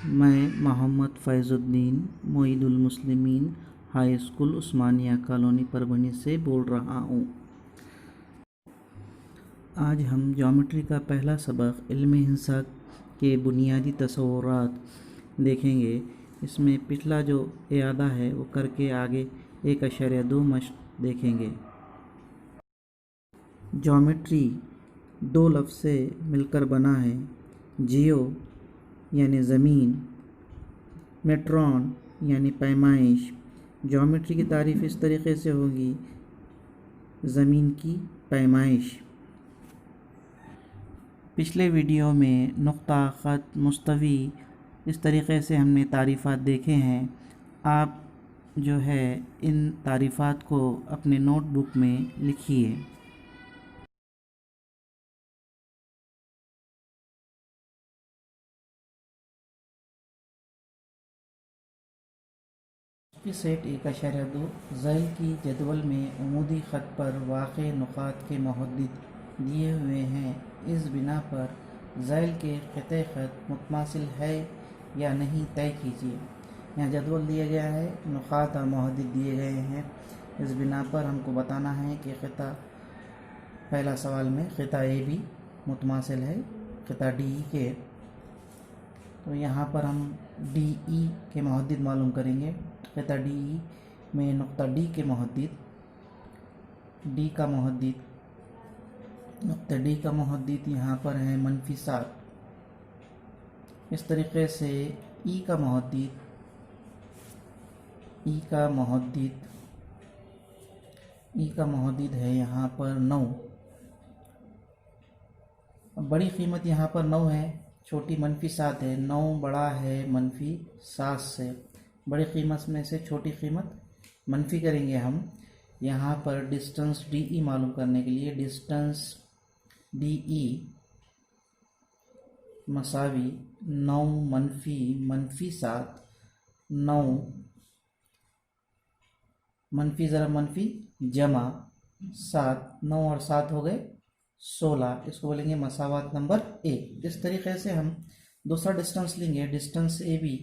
मैं मोहम्मद फ़ैज़ुद्दीन मोईदुल मुस्लिमीन high school उस्मानिया colony Parbhani से बोल रहा हूँ। आज हम ज्योमेट्री का पहला सबक इल्म हिसाब के बुनियादी तसव्वुरात देखेंगे। इसमें पिछला जो इयादा है वो करके आगे 1.2 मश्क देखेंगे। ज्योमेट्री दो लफ्ज़ से मिलकर बना है। जियो यानी ज़मीन, मेट्रॉन यानी पैमाइश। ज्योमेट्री की तारीफ़ इस तरीक़े से होगी, ज़मीन की पैमाइश। पिछले वीडियो में नुक्ता, ख़त, मुस्तवी इस तरीक़े से हमने तारीफ़ात देखे हैं। आप जो है इन तारीफ़ात को अपने नोटबुक में लिखिए। की सेट 1.2 ज़ैल की जदवल में अमूदी ख़त पर वाक़े नुक़ात के मुहद्दिद दिए हुए हैं। इस बिना पर ज़ैल के क़िते ख़त मुतमासिल है या नहीं तय कीजिए। यहाँ जदवल दिया गया है, नुक़ात और मुहद्दिद दिए गए हैं। इस बिना पर हमको बताना है कि क़िता, पहला सवाल में क़िता ए बी मुतमासिल है क़िता डी ई के। तो यहाँ पर हम डी ई के मुहद्दिद मालूम करेंगे। क़िता डी ई में नुक़्ता डी के मुहद्दिद, डी का मुहद्दिद, नुक़्ता डी का मुहद्दिद यहाँ पर है -7। इस तरीक़े से ई का मुहद्दिद, ई का मुहद्दिद है यहाँ पर 9। बड़ी कीमत यहाँ पर 9 है, छोटी -7 है। 9 बड़ा है -7 से। बड़ी कीमत में से छोटी कीमत मनफी करेंगे हम। यहाँ पर डिस्टेंस डी ई मालूम करने के लिए डिस्टेंस डी ई मसावी 9 -7। 9 मनफी ज़रा मनफी जमा 7, 9 और 7 हो गए 16। इसको बोलेंगे मसावात नंबर 1। इस तरीक़े से हम दूसरा डिस्टेंस लेंगे, डिस्टेंस ए बी।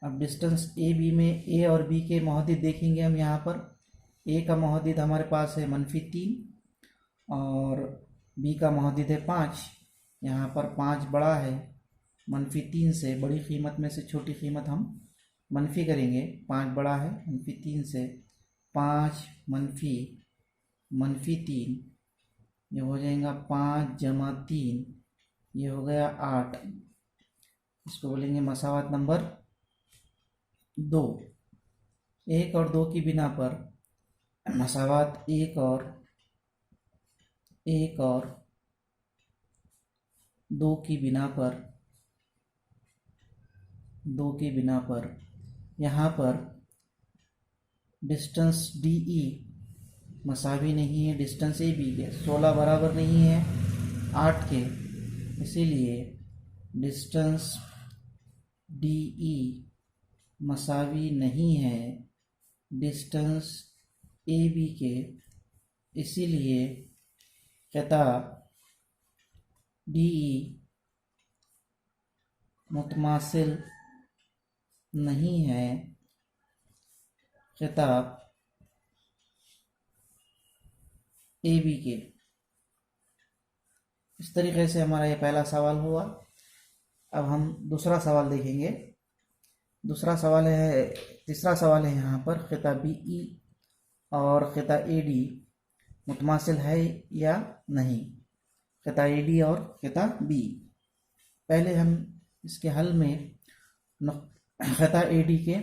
अब डिस्टेंस ए बी में ए और बी के मुहद्दिद देखेंगे हम। यहाँ पर ए का मुहद्दिद हमारे पास है -3 और बी का मुहद्दिद है 5। यहाँ पर 5 बड़ा है -3 से। बड़ी कीमत में से छोटी कीमत हम मनफी करेंगे। 5 बड़ा है -3 से। 5 -3 ये हो जाएगा 5 जमा 3, ये हो गया 8। इसको बोलेंगे मसावात नंबर 2। 1 और 2 की बिना पर मसावात 1 और 2 की बिना पर यहाँ पर डिस्टेंस डी ई मसावी नहीं है डिस्टेंस ए बी के। 16 बराबर नहीं है 8 के, इसीलिए डिस्टेंस डी ई मसावी नहीं है डिस्टेंस ए बी के, इसीलिए क़िता डी ई मुतमासिल नहीं है क़िता ए बी के। इस तरीक़े से हमारा ये पहला सवाल हुआ। अब हम दूसरा सवाल देखेंगे। तीसरा सवाल है यहाँ पर क़िता बी ई और क़िता ए डी मुतमासिल है या नहीं। क़िता ए डी और क़िता बी। पहले हम इसके हल में क़िता ए डी के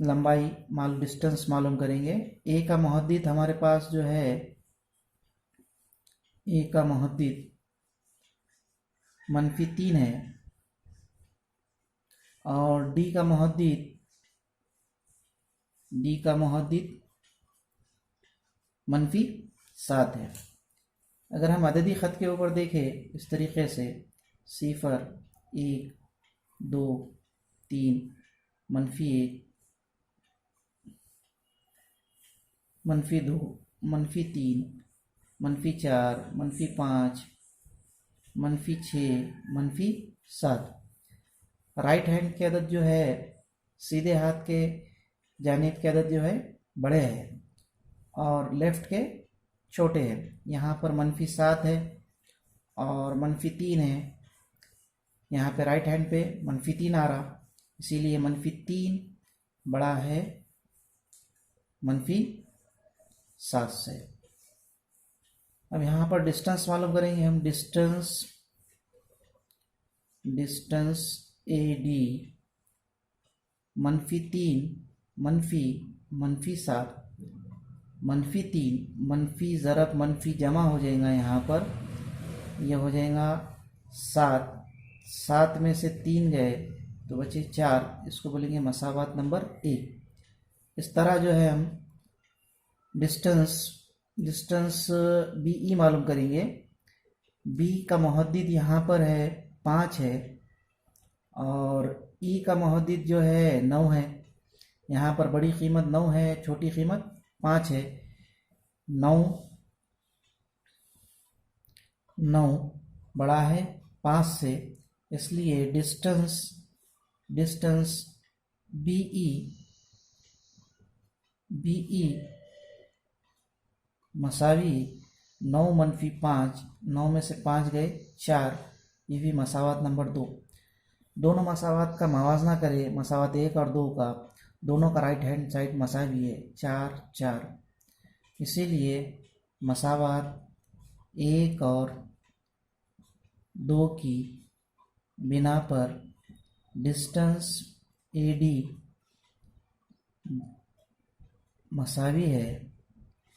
लंबाई डिस्टेंस मालूम करेंगे। ए का मुहद्दिद हमारे पास जो है, ए का मुहद्दिद -3 है और डी का मुहद्दिद -7 है। अगर हम अददी ख़त के ऊपर देखें इस तरीक़े से 0, 1, 2, 3, -1, -2, -3, -4, -5, -7। राइट हैंड की अदद जो है, सीधे हाथ के जानिब की अदद जो है बड़े हैं और लेफ्ट के छोटे हैं। यहाँ पर -7 है और -3 है। यहाँ पे राइट हैंड पे -3 आ रहा, इसीलिए -3 बड़ा है -7 से। अब यहाँ पर डिस्टेंस मालूम करेंगे हम। डिस्टेंस AD -3 -7 -3 मनफी ज़रब मनफी जमा हो जाएगा। यहाँ पर यह हो जाएगा 7 में से 3 गए तो बचे 4, इसको बोलेंगे मसावात नंबर 1। इस तरह जो है हम डिस्टेंस BE मालूम करेंगे। B का मुहद्दिद यहाँ पर है 5 है और E का मुहद्दिद जो है 9 है। यहाँ पर बड़ी कीमत 9 है, छोटी कीमत 5 है। 9 बड़ा है 5 से, इसलिए डिस्टेंस BE मसावी 9 - 5, 9 में से 5 गए 4, ये भी मसावत नंबर 2। दोनों मसावत का मवाजना करें, मसावत 1 और 2 का, दोनों का राइट हैंड साइड मसावी है 4 4, इसीलिए मसावत 1 और 2 की बिना पर डिस्टेंस AD मसावी है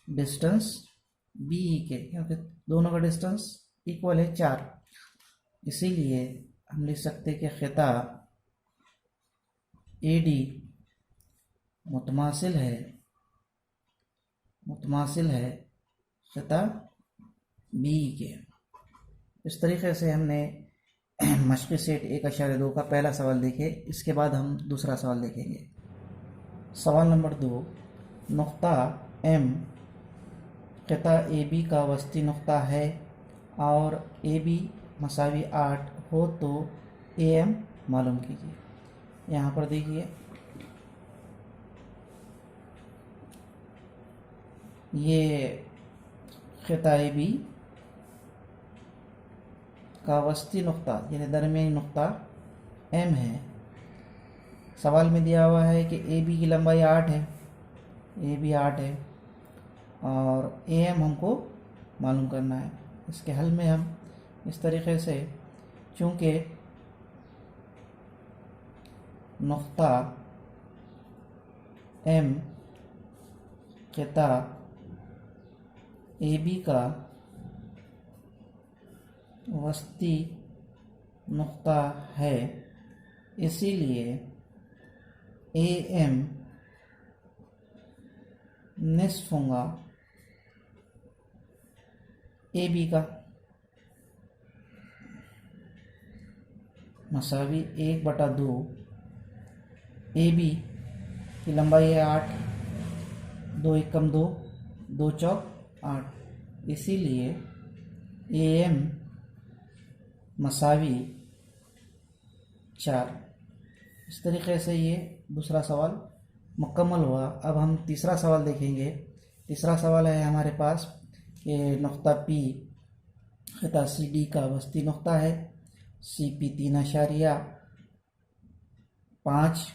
डिस्टेंस BE के, क्योंकि दोनों का डिस्टेंस इक्वल है 4। इसीलिए हम लिख सकते हैं कि खिता AD मुतमासिल है खिता BE के। इस तरीके से हमने मशक़ी सेट 1.2 का पहला सवाल देखे। इसके बाद हम दूसरा सवाल देखेंगे। सवाल नंबर 2, नुक्ता M क़िता AB का वस्ती नुक्ता है और AB मसावी 8 हो तो AM मालूम कीजिए। यहाँ पर देखिए, ये क़िता AB का वस्ती नुक्ता यानी दरमियानी नुक्ता M है। सवाल में दिया हुआ है कि AB की लंबाई 8 है, AB 8 है और AM हमको मालूम करना है। इसके हल में हम इस तरीके से, चूँकि नुक्ता M क़िता AB का वस्ती नुक्ता है, इसीलिए AM निस्फ होगा AB का, मसावी 1/2। AB की लंबाई है 8, 2 एकम 2, 2 चौक 8, इसीलिए AM मसावी 4। इस तरीके से ये दूसरा सवाल मुकम्मल हुआ। अब हम तीसरा सवाल देखेंगे। तीसरा सवाल है हमारे पास कि नुक्ता P क़िता CD का वस्ती नुक्ता है। CP 3.5,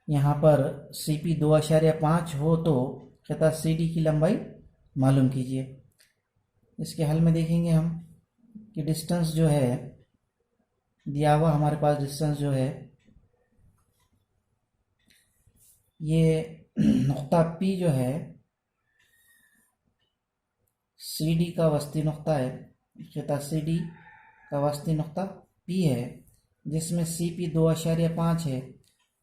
यहाँ पर CP 2.5 हो तो क़िता CD की लंबाई मालूम कीजिए। इसके हल में देखेंगे हम कि डिस्टेंस जो है दिया हुआ, हमारे पास डिस्टेंस जो है, ये नुक्ता P जो है CD का वस्ती नुक्ता है। क़िता CD का वस्ती नुक्ता P है, जिसमें CP 2.5 है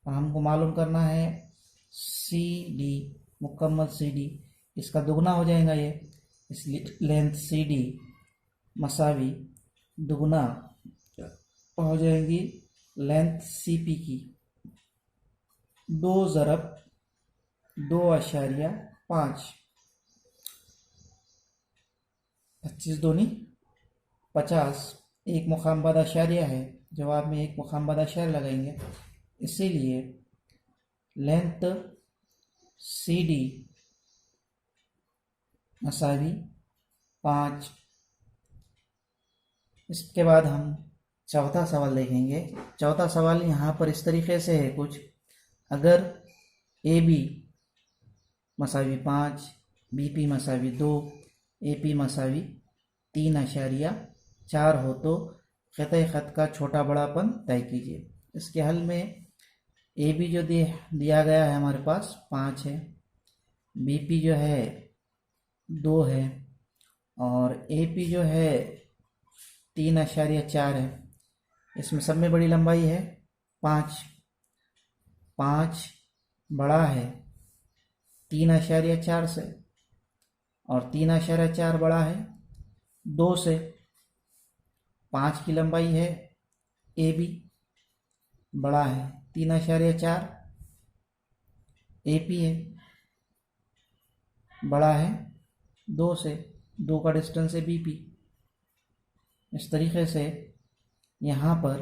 और हमको मालूम करना है CD मुकम्मल CD, इसका दुगना हो जाएगा ये, इसलिए लेंथ CD मसावी दुगना हो जाएगी लेंथ CP की, 2 ज़रब 2.5। 25 दूनी 50, एक मुकाम बाद आशारिया है, जवाब में एक मुकाम बाद आशारिया लगाएंगे, इसीलिए लेंथ CD मसावी 5। इसके बाद हम चौथा सवाल देखेंगे। चौथा सवाल यहाँ पर इस तरीके से है कुछ, अगर AB मसावी 5, BP मसावी 2, AP मसावी 3.4 हो तो ख़िते ख़त का छोटा बड़ापन तय कीजिए। इसके हल में AB जो दिया गया है हमारे पास 5 है, BP जो है 2 है और AP जो है 3.4 है। इसमें सब में बड़ी लंबाई है 5। 5 बड़ा है 3.4 से और 3.4 बड़ा है 2 से। 5 की लंबाई है AB, बड़ा है 3.4, AP है, बड़ा है 2 से, 2 का डिस्टेंस है BP। इस तरीके से यहाँ पर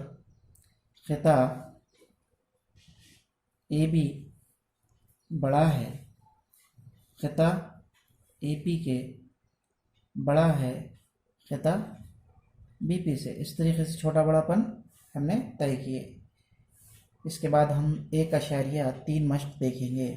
ख़िता AB बड़ा है, ख़िता AP के बड़ा है ख़िता BP से। इस तरीके से छोटा बड़ापन हमने तय किए। इसके बाद हम 1.3 मश्क देखेंगे।